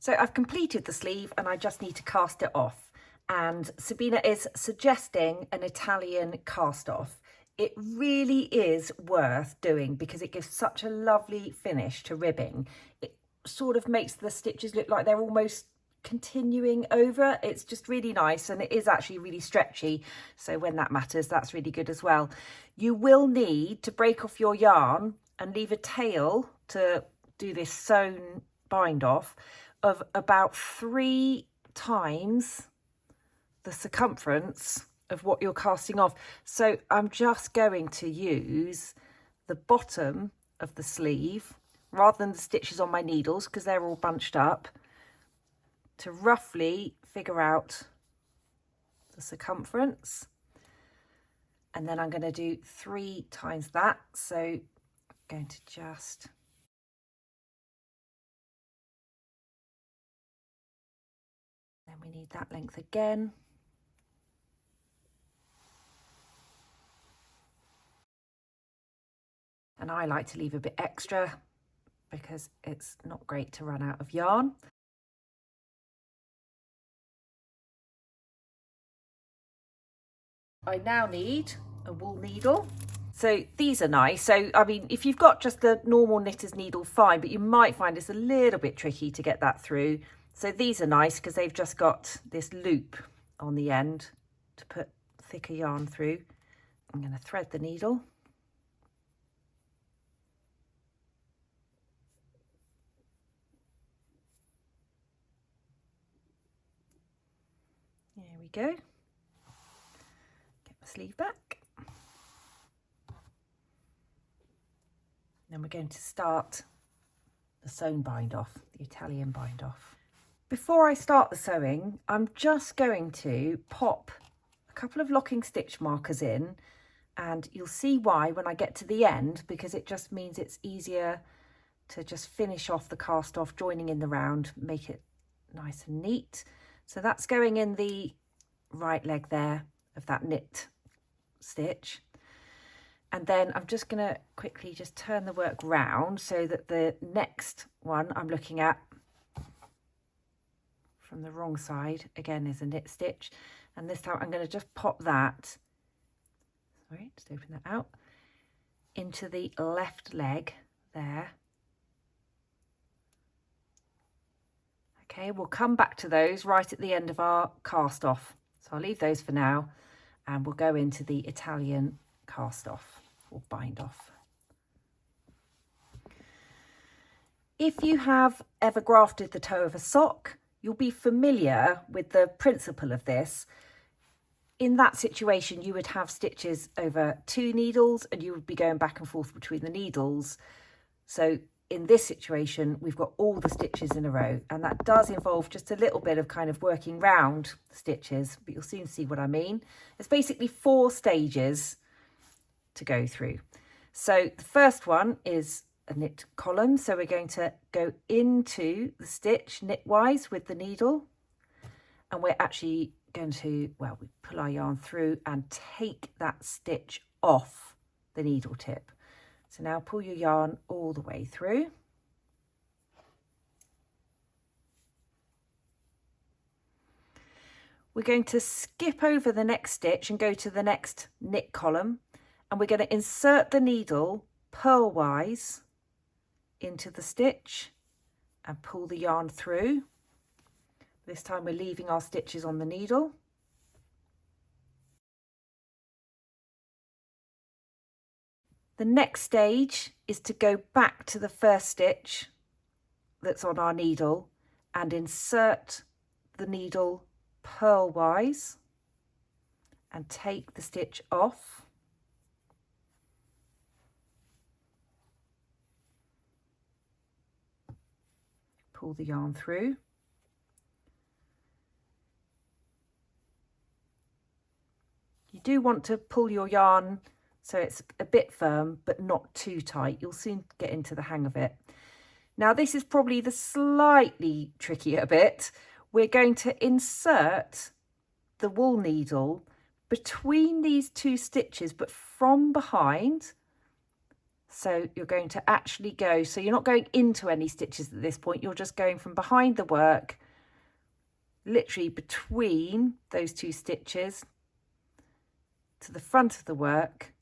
So I've completed the sleeve and I just need to cast it off. And Sabina is suggesting an Italian cast off. It really is worth doing because it gives such a lovely finish to ribbing. It sort of makes the stitches look like they're almost continuing over. It's just really nice, and it is actually really stretchy, so when that matters, that's really good as well. You will need to break off your yarn and leave a tail to do this sewn bind off of about 3 times the circumference of what you're casting off. So I'm just going to use the bottom of the sleeve rather than the stitches on my needles because they're all bunched up, to roughly figure out the circumference. And then I'm going to do 3 times that. So I'm going to just then we need that length again. And I like to leave a bit extra because it's not great to run out of yarn. I now need a wool needle. So these are nice. So, I mean, if you've got just the normal knitter's needle, fine, but you might find it's a little bit tricky to get that through. So these are nice because they've just got this loop on the end to put thicker yarn through. I'm going to thread the needle. There we go. Get my sleeve back. Then we're going to start the sewn bind off, the Italian bind off. Before I start the sewing, I'm just going to pop a couple of locking stitch markers in, and you'll see why when I get to the end, because it just means it's easier to just finish off the cast off, joining in the round, make it nice and neat. So that's going in the right leg there of that knit stitch. And then I'm just going to quickly just turn the work round so that the next one I'm looking at from the wrong side again is a knit stitch. And this time I'm going to just pop that, sorry, just open that out, into the left leg there. Okay, we'll come back to those right at the end of our cast off. So I'll leave those for now and we'll go into the Italian cast off or bind off. If you have ever grafted the toe of a sock, you'll be familiar with the principle of this. In that situation, you would have stitches over 2 needles and you would be going back and forth between the needles. So in this situation, we've got all the stitches in a row, and that does involve just a little bit of kind of working round stitches, but you'll soon see what I mean. It's basically 4 stages to go through. So the first one is a knit column. So we're going to go into the stitch knitwise with the needle, and we're actually going to, well, we pull our yarn through and take that stitch off the needle tip. So now pull your yarn all the way through. We're going to skip over the next stitch and go to the next knit column, and we're going to insert the needle purlwise into the stitch and pull the yarn through. This time we're leaving our stitches on the needle. The next stage is to go back to the first stitch that's on our needle and insert the needle purlwise and take the stitch off. Pull the yarn through. You do want to pull your yarn so it's a bit firm, but not too tight. You'll soon get into the hang of it. Now, this is probably the slightly trickier bit. We're going to insert the wool needle between these 2 stitches, but from behind, So you're going to actually go, so you're not going into any stitches at this point, you're just going from behind the work, literally between those two stitches to the front of the work.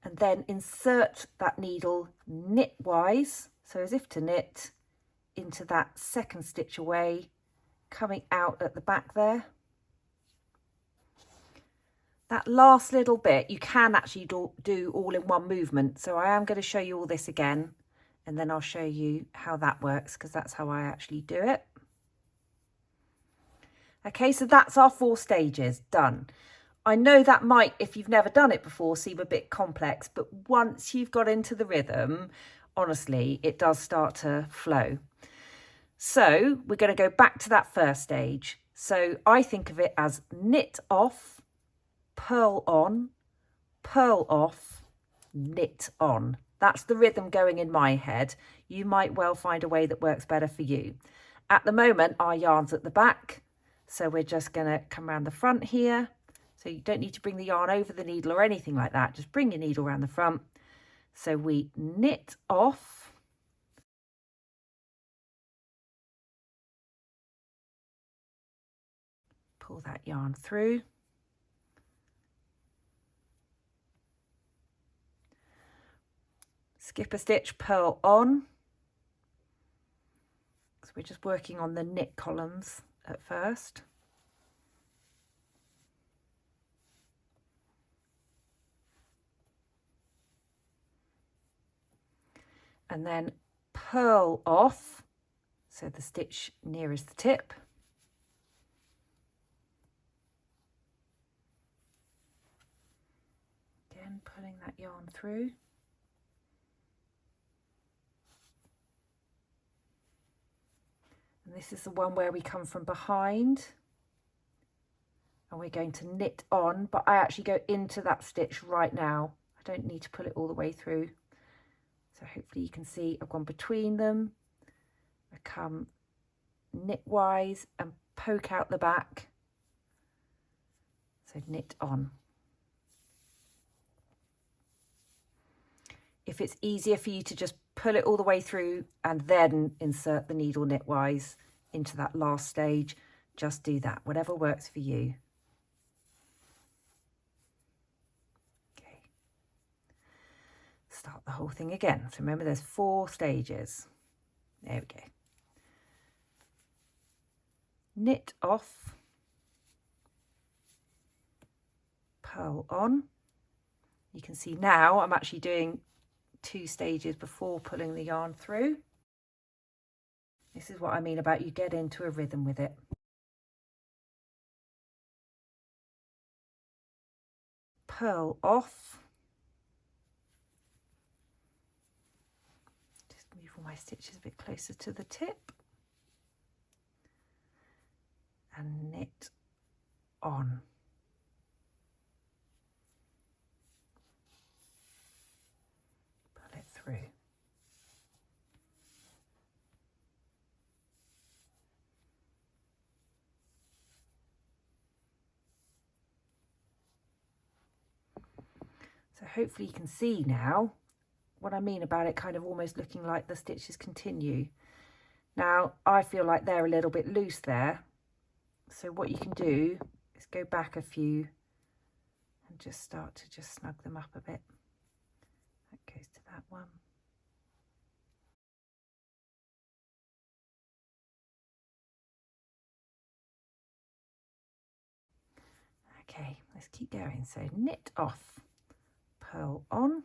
And then insert that needle knitwise, so as if to knit, into that second stitch away, coming out at the back there. That last little bit you can actually do all in one movement, so I am going to show you all this again, and then I'll show you how that works, because that's how I actually do it. Okay, so that's our 4 stages done. I know that might, if you've never done it before, seem a bit complex, but once you've got into the rhythm, honestly, it does start to flow. So we're going to go back to that first stage. So I think of it as knit off, purl on, purl off, knit on. That's the rhythm going in my head. You might well find a way that works better for you. At the moment, our yarn's at the back, so we're just going to come around the front here. So you don't need to bring the yarn over the needle or anything like that. Just bring your needle around the front. So we knit off. Pull that yarn through. Skip a stitch, purl on. So we're just working on the knit columns at first. And then purl off, so the stitch nearest the tip. Again, pulling that yarn through. And this is the one where we come from behind. And we're going to knit on, but I actually go into that stitch right now. I don't need to pull it all the way through. So hopefully you can see I've gone between them. I come knitwise and poke out the back. So knit on. If it's easier for you to just pull it all the way through and then insert the needle knitwise into that last stage, just do that, whatever works for you. Okay. Start the whole thing again. So remember, there's 4 stages. There we go. Knit off, purl on. You can see now I'm actually doing 2 stages before pulling the yarn through. This is what I mean about you get into a rhythm with it. Purl off. Just move all my stitches a bit closer to the tip. And knit on. Pull it through. So hopefully you can see now what I mean about it kind of almost looking like the stitches continue. Now I feel like they're a little bit loose there. So what you can do is go back a few and just start to just snug them up a bit. That goes to that one. Okay, let's keep going. So knit off, purl on.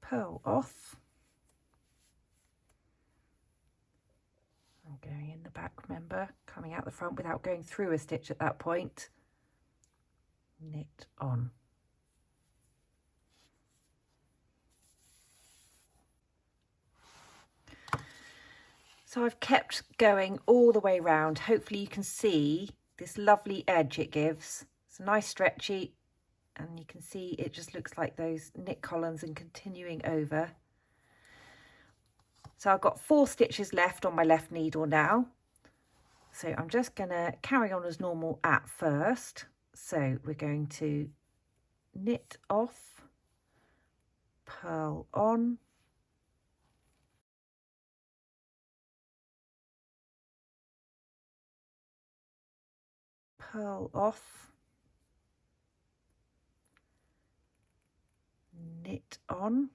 Purl off. I'm going in the back, remember, coming out the front without going through a stitch at that point. Knit on. So I've kept going all the way around. Hopefully you can see this lovely edge it gives. It's nice stretchy, and you can see it just looks like those knit columns and continuing over. So I've got 4 stitches left on my left needle now. So I'm just going to carry on as normal at first. So we're going to knit off, purl on, purl off, knit on,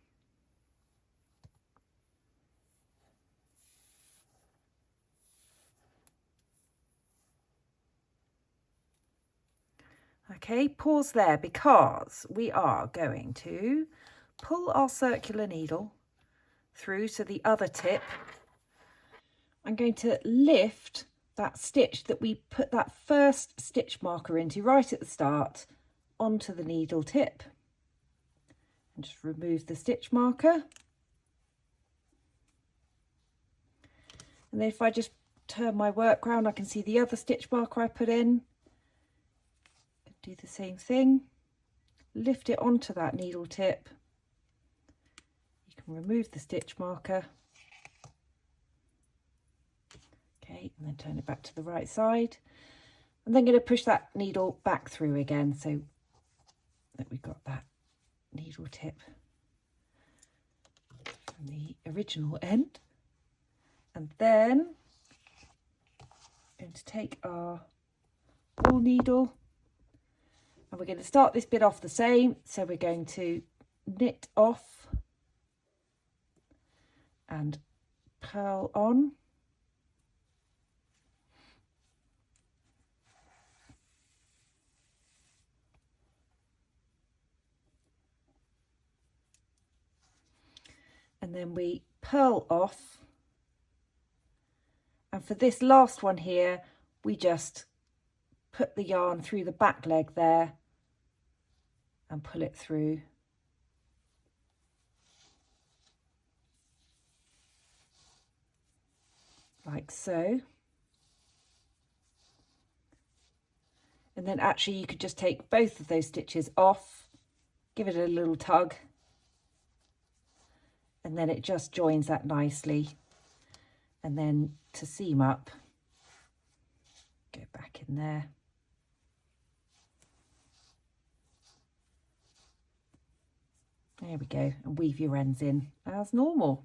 okay, pause there because we are going to pull our circular needle through to the other tip. I'm going to lift that stitch that we put that first stitch marker into right at the start onto the needle tip, and just remove the stitch marker. And then if I just turn my work round, I can see the other stitch marker I put in. Do the same thing, lift it onto that needle tip. You can remove the stitch marker. Okay, and then turn it back to the right side. And then going to push that needle back through again so that we've got that needle tip from the original end. And then I'm going to take our ball needle, and we're going to start this bit off the same. So we're going to knit off and purl on. And then we purl off. And for this last one here, we just put the yarn through the back leg there and pull it through. Like so. And then actually you could just take both of those stitches off, give it a little tug, and then it just joins that nicely. And then to seam up, go back in there. There we go, and weave your ends in as normal.